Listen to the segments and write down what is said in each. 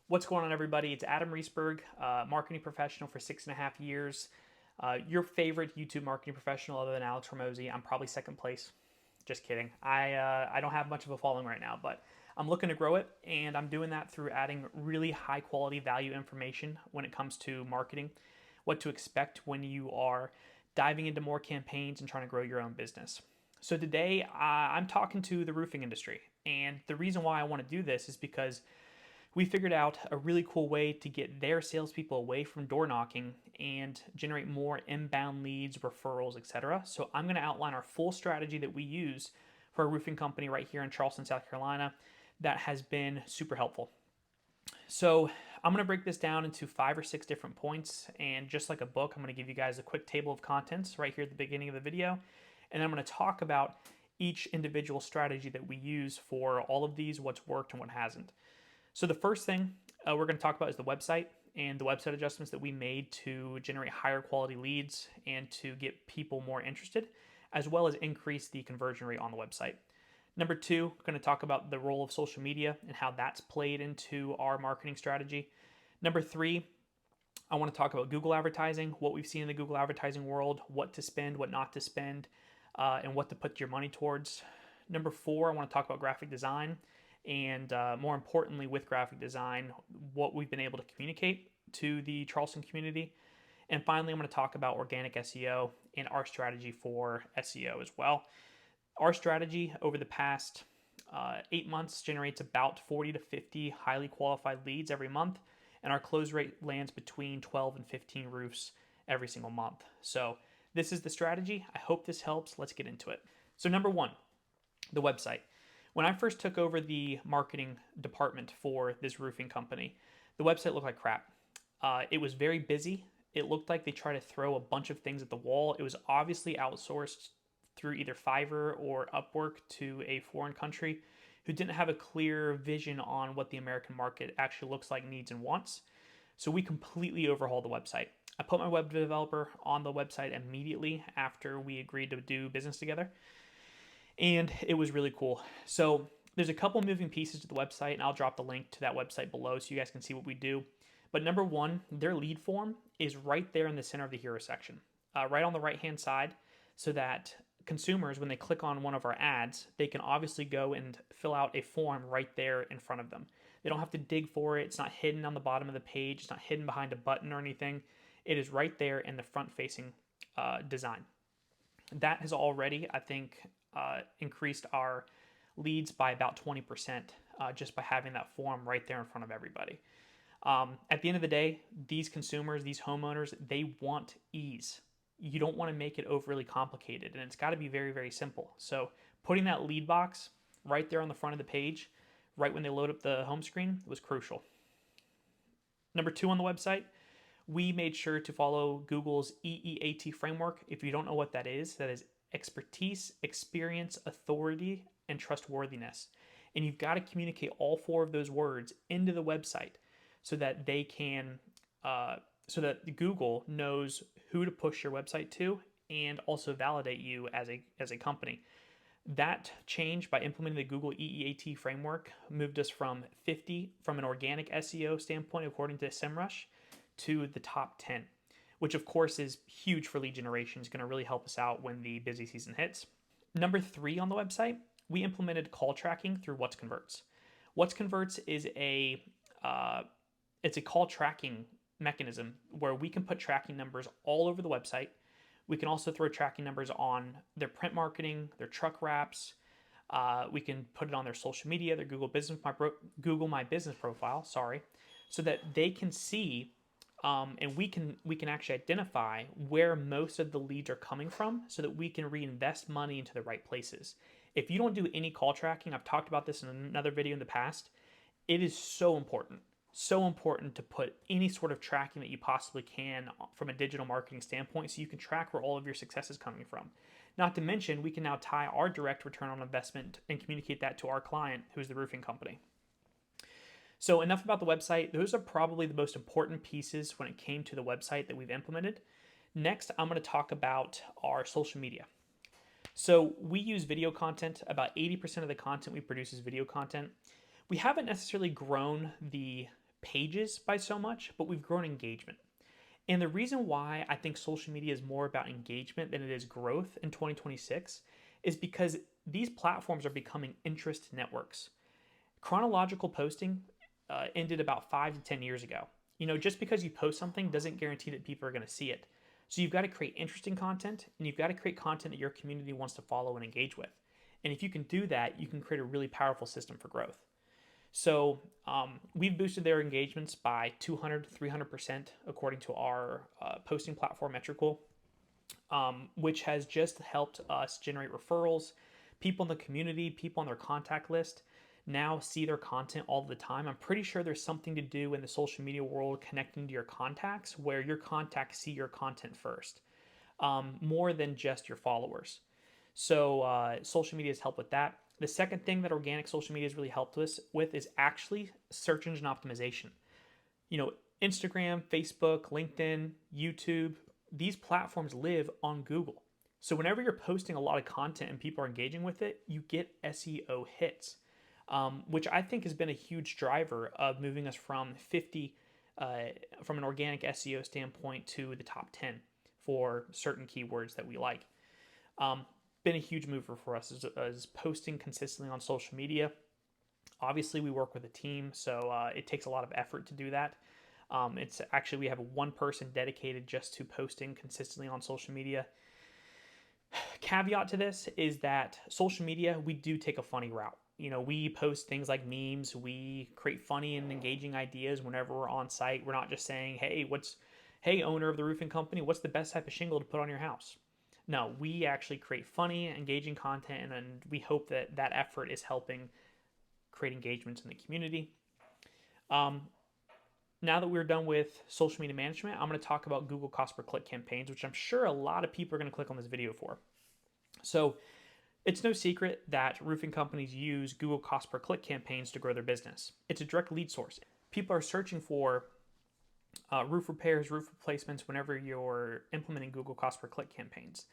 What's going on, everybody? It's Adam Reesberg, marketing professional for 6.5 years. Your favorite YouTube marketing professional other than Alex Ramosi. I'm probably second place. Just kidding. I don't have much of a following right now, but I'm looking to grow it, and I'm doing that through adding really high quality value information when it comes to marketing, what to expect when you are diving into more campaigns and trying to grow your own business. So today I'm talking to the roofing industry, and the reason why I want to do this is because we figured out a really cool way to get their salespeople away from door knocking and generate more inbound leads, referrals, etc. So I'm going to outline our full strategy that we use for a roofing company right here in Charleston, South Carolina, that has been super helpful. So I'm going to break this down into 5 or 6 different points, and just like a book, I'm going to give you guys a quick table of contents right here at the beginning of the video, and then I'm going to talk about each individual strategy that we use for all of these, what's worked and what hasn't. So the first thing we're going to talk about is the website and the website adjustments that we made to generate higher quality leads and to get people more interested, as well as increase the conversion rate on the website. Number two, we're going to talk about the role of social media and how that's played into our marketing strategy. Number three, I want to talk about Google advertising, what we've seen in the Google advertising world, what to spend, what not to spend, and what to put your money towards. Number four, I want to talk about graphic design, and more importantly, with graphic design, what we've been able to communicate to the Charleston community. And finally, I'm going to talk about organic SEO and our strategy for SEO as well. Our strategy over the past 8 months generates about 40 to 50 highly qualified leads every month, and our close rate lands between 12 and 15 roofs every single month. So this is the strategy. I hope this helps. Let's get into it. So number one, the website. When I first took over the marketing department for this roofing company, the website looked like crap. It was very busy. It looked like they tried to throw a bunch of things at the wall. It was obviously outsourced through either Fiverr or Upwork to a foreign country who didn't have a clear vision on what the American market actually looks like, needs, and wants. So we completely overhauled the website. I put my web developer on the website immediately after we agreed to do business together, and it was really cool. So there's a couple moving pieces to the website, and I'll drop the link to that website below so you guys can see what we do. But number one, their lead form is right there in the center of the hero section, right on the right hand side, so that consumers, when they click on one of our ads, they can obviously go and fill out a form right there in front of them. They don't have to dig for it. It's not hidden on the bottom of the page. It's not hidden behind a button or anything. It is right there in the front-facing design. That has already, I think, increased our leads by about 20% just by having that form right there in front of everybody. At the end of the day, these consumers, these homeowners, they want ease. You don't want to make it overly complicated, and it's got to be very, very simple. So putting that lead box right there on the front of the page, right when they load up the home screen, was crucial. Number two on the website, we made sure to follow Google's EEAT framework. If you don't know what that is expertise, experience, authority, and trustworthiness. And you've got to communicate all four of those words into the website so that they can, so that Google knows who to push your website to and also validate you as a company. That change by implementing the Google EEAT framework moved us from 50 from an organic SEO standpoint, according to SEMrush, to the top 10, which of course is huge for lead generation. It's going to really help us out when the busy season hits. Number three on the website, we implemented call tracking through What's Converts. What's Converts is it's a call tracking mechanism where we can put tracking numbers all over the website. We can also throw tracking numbers on their print marketing, their truck wraps. We can put it on their social media, their Google My Business profile, so that they can see, and we can actually identify where most of the leads are coming from, so that we can reinvest money into the right places. If you don't do any call tracking, I've talked about this in another video in the past, it is so important. So important to put any sort of tracking that you possibly can from a digital marketing standpoint so you can track where all of your success is coming from. Not to mention, we can now tie our direct return on investment and communicate that to our client, who's the roofing company. So enough about the website. Those are probably the most important pieces when it came to the website that we've implemented. Next, I'm going to talk about our social media. So we use video content. About 80% of the content we produce is video content. We haven't necessarily grown the pages by so much, but we've grown engagement. And the reason why I think social media is more about engagement than it is growth in 2026 is because these platforms are becoming interest networks. Chronological posting ended about 5 to 10 years ago. Just because you post something doesn't guarantee that people are going to see it. So you've got to create interesting content, and you've got to create content that your community wants to follow and engage with. And if you can do that, you can create a really powerful system for growth. So we've boosted their engagements by 200 to 300% according to our posting platform Metrical, which has just helped us generate referrals. People in the community, people on their contact list now see their content all the time. I'm pretty sure there's something to do in the social media world connecting to your contacts where your contacts see your content first, more than just your followers. So social media has helped with that. The second thing that organic social media has really helped us with is actually search engine optimization. Instagram, Facebook, LinkedIn, YouTube, these platforms live on Google. So whenever you're posting a lot of content and people are engaging with it, you get SEO hits, which I think has been a huge driver of moving us from 50, from an organic SEO standpoint, to the top 10 for certain keywords that we like. Been a huge mover for us is posting consistently on social media. Obviously, we work with a team, so it takes a lot of effort to do that. It's actually, we have one person dedicated just to posting consistently on social media. Caveat to this is that social media, we do take a funny route. We post things like memes. We create funny and engaging ideas whenever we're on site. We're not just saying, hey, owner of the roofing company, what's the best type of shingle to put on your house? No, we actually create funny, engaging content, and we hope that that effort is helping create engagements in the community. Now that we're done with social media management, I'm going to talk about Google cost per click campaigns, which I'm sure a lot of people are going to click on this video for. So it's no secret that roofing companies use Google cost per click campaigns to grow their business. It's a direct lead source. People are searching for roof repairs, roof replacements whenever you're implementing Google cost per click campaigns.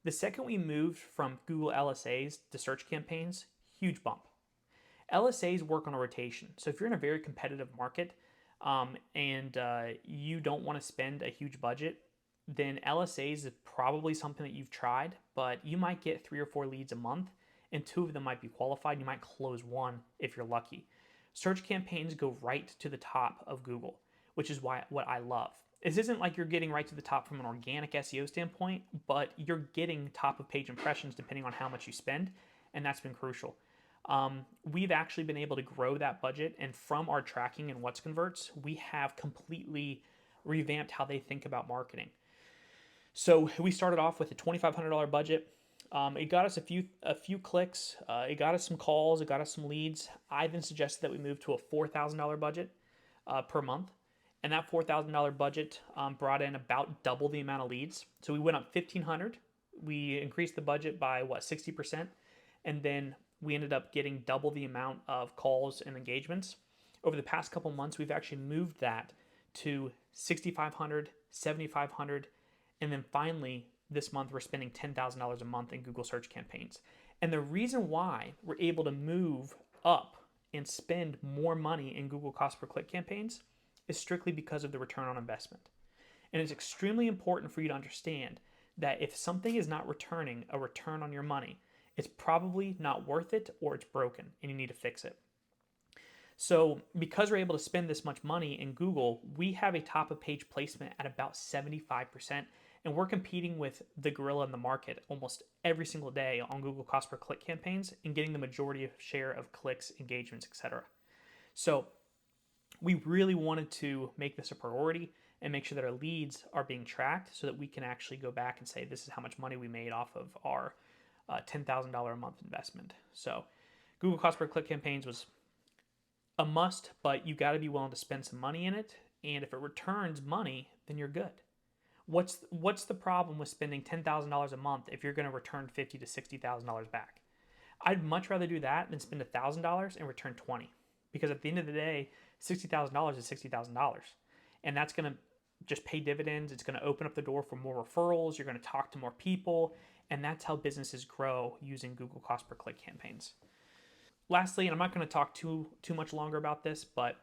The second we moved from Google LSAs to search campaigns, huge bump. LSAs work on a rotation. So if you're in a very competitive market and you don't want to spend a huge budget, then LSAs is probably something that you've tried, but you might get 3 or 4 leads a month and 2 of them might be qualified. You might close 1 if you're lucky. Search campaigns go right to the top of Google, which is what I love. This isn't like you're getting right to the top from an organic SEO standpoint, but you're getting top of page impressions depending on how much you spend, and that's been crucial. We've actually been able to grow that budget, and from our tracking and what's converts, we have completely revamped how they think about marketing. So we started off with a $2,500 budget. It got us a few clicks. It got us some calls. It got us some leads. I then suggested that we move to a $4,000 budget per month. And that $4,000 budget brought in about double the amount of leads. So we went up 1,500. We increased the budget by 60%. And then we ended up getting double the amount of calls and engagements. Over the past couple months, we've actually moved that to 6,500, 7,500. And then finally, this month, we're spending $10,000 a month in Google search campaigns. And the reason why we're able to move up and spend more money in Google cost per click campaigns is strictly because of the return on investment. And it's extremely important for you to understand that if something is not returning a return on your money, it's probably not worth it or it's broken and you need to fix it. So because we're able to spend this much money in Google, we have a top of page placement at about 75%. And we're competing with the gorilla in the market almost every single day on Google cost per click campaigns and getting the majority of share of clicks, engagements, etc. So we really wanted to make this a priority and make sure that our leads are being tracked so that we can actually go back and say, this is how much money we made off of our $10,000 a month investment. So Google cost per click campaigns was a must, but you got to be willing to spend some money in it. And if it returns money, then you're good. What's the problem with spending $10,000 a month if you're going to return $50,000 to $60,000 back? I'd much rather do that than spend $1,000 and return $20,000, because at the end of the day, $60,000 is $60,000, and that's going to just pay dividends. It's going to open up the door for more referrals. You're going to talk to more people, and that's how businesses grow using Google cost per click campaigns. Lastly, and I'm not going to talk too much longer about this, but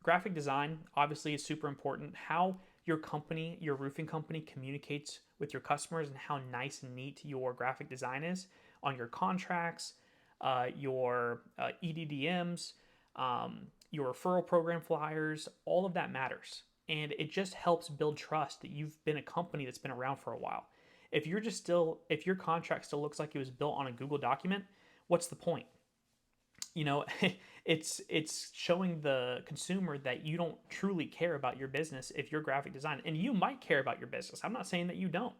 graphic design obviously is super important. How your company, your roofing company, communicates with your customers and how nice and neat your graphic design is on your contracts, your EDDMs, your referral program flyers, all of that matters. And it just helps build trust that you've been a company that's been around for a while. If you're just still, if your contract still looks like it was built on a Google document, what's the point? You know, it's showing the consumer that you don't truly care about your business if you're graphic design. And you might care about your business. I'm not saying that you don't.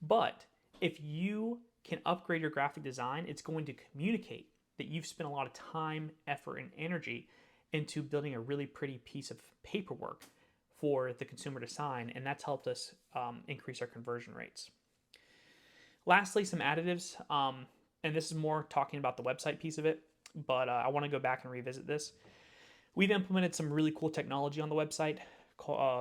But if you can upgrade your graphic design, it's going to communicate that you've spent a lot of time, effort, and energy into building a really pretty piece of paperwork for the consumer to sign, and that's helped us increase our conversion rates. Lastly, some additives, and this is more talking about the website piece of it, but I want to go back and revisit this. We've implemented some really cool technology on the website.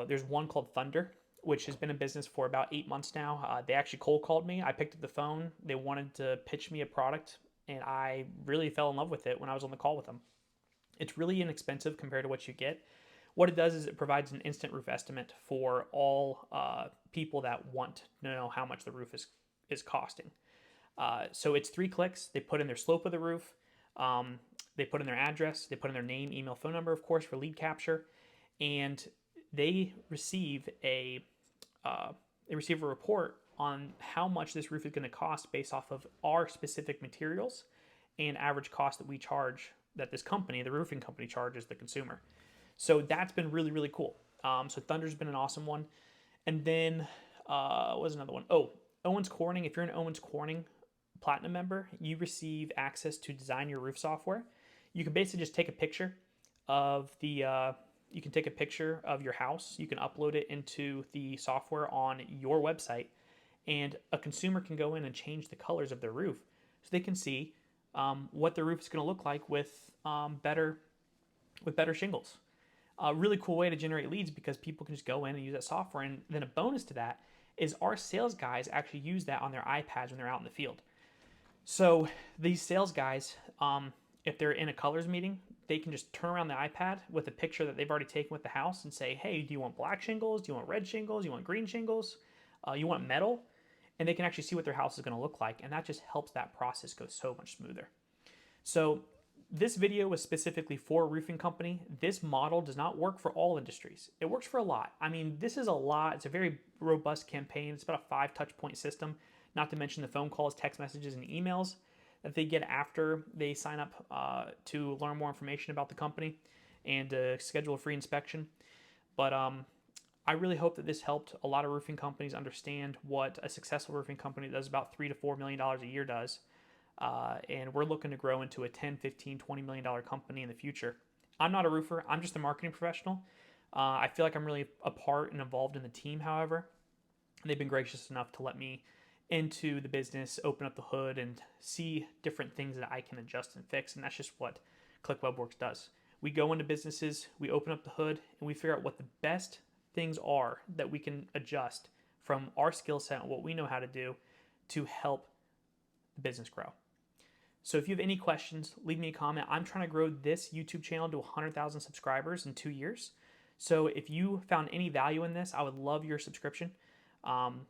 There's one called Thunder, which has been in business for about 8 months now. They actually cold called me. I picked up the phone. They wanted to pitch me a product, and I really fell in love with it when I was on the call with them. It's really inexpensive compared to what you get. What it does is it provides an instant roof estimate for all people that want to know how much the roof is costing. So it's 3 clicks. They put in their slope of the roof. They put in their address. They put in their name, email, phone number, of course, for lead capture. And they receive a report on how much this roof is going to cost based off of our specific materials and average cost that we charge, that this company, the roofing company, charges the consumer. So that's been really, really cool. So Thunder's been an awesome one. And then, what was another one? Oh, Owens Corning. If you're an Owens Corning Platinum member, you receive access to design your roof software. You can basically just take a picture of you can take a picture of your house. You can upload it into the software on your website, and a consumer can go in and change the colors of their roof so they can see what the roof is going to look like with better shingles. A really cool way to generate leads because people can just go in and use that software. And then a bonus to that is our sales guys actually use that on their iPads when they're out in the field. So these sales guys, if they're in a colors meeting, they can just turn around the iPad with a picture that they've already taken with the house and say, hey, do you want black shingles? Do you want red shingles? Do you want green shingles? You want metal? And they can actually see what their house is going to look like. And that just helps that process go so much smoother. So this video was specifically for a roofing company. This model does not work for all industries. It works for a lot. I mean, this is a lot. It's a very robust campaign. It's about a 5 touch point system, not to mention the phone calls, text messages, and emails that they get after they sign up to learn more information about the company and schedule a free inspection. But I really hope that this helped a lot of roofing companies understand what a successful roofing company that does about $3 to $4 million a year does. And we're looking to grow into a $10, $15, $20 million company in the future. I'm not a roofer. I'm just a marketing professional. I feel like I'm really a part and involved in the team, however. They've been gracious enough to let me into the business, open up the hood, and see different things that I can adjust and fix. And that's just what Click Webworks does. We go into businesses, we open up the hood, and we figure out what the best things are that we can adjust from our skill set and what we know how to do to help the business grow. So if you have any questions, leave me a comment. I'm trying to grow this YouTube channel to 100,000 subscribers in 2 years. So if you found any value in this, I would love your subscription.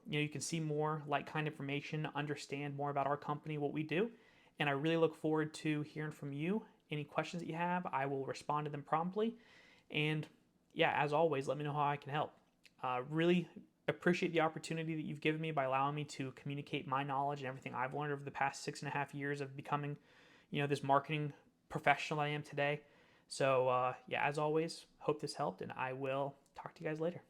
You can see more like-kind information, understand more about our company, what we do. And I really look forward to hearing from you. Any questions that you have, I will respond to them promptly. And yeah, as always, let me know how I can help. Really appreciate the opportunity that you've given me by allowing me to communicate my knowledge and everything I've learned over the past 6.5 years of becoming, this marketing professional I am today. So yeah, as always, hope this helped, and I will talk to you guys later.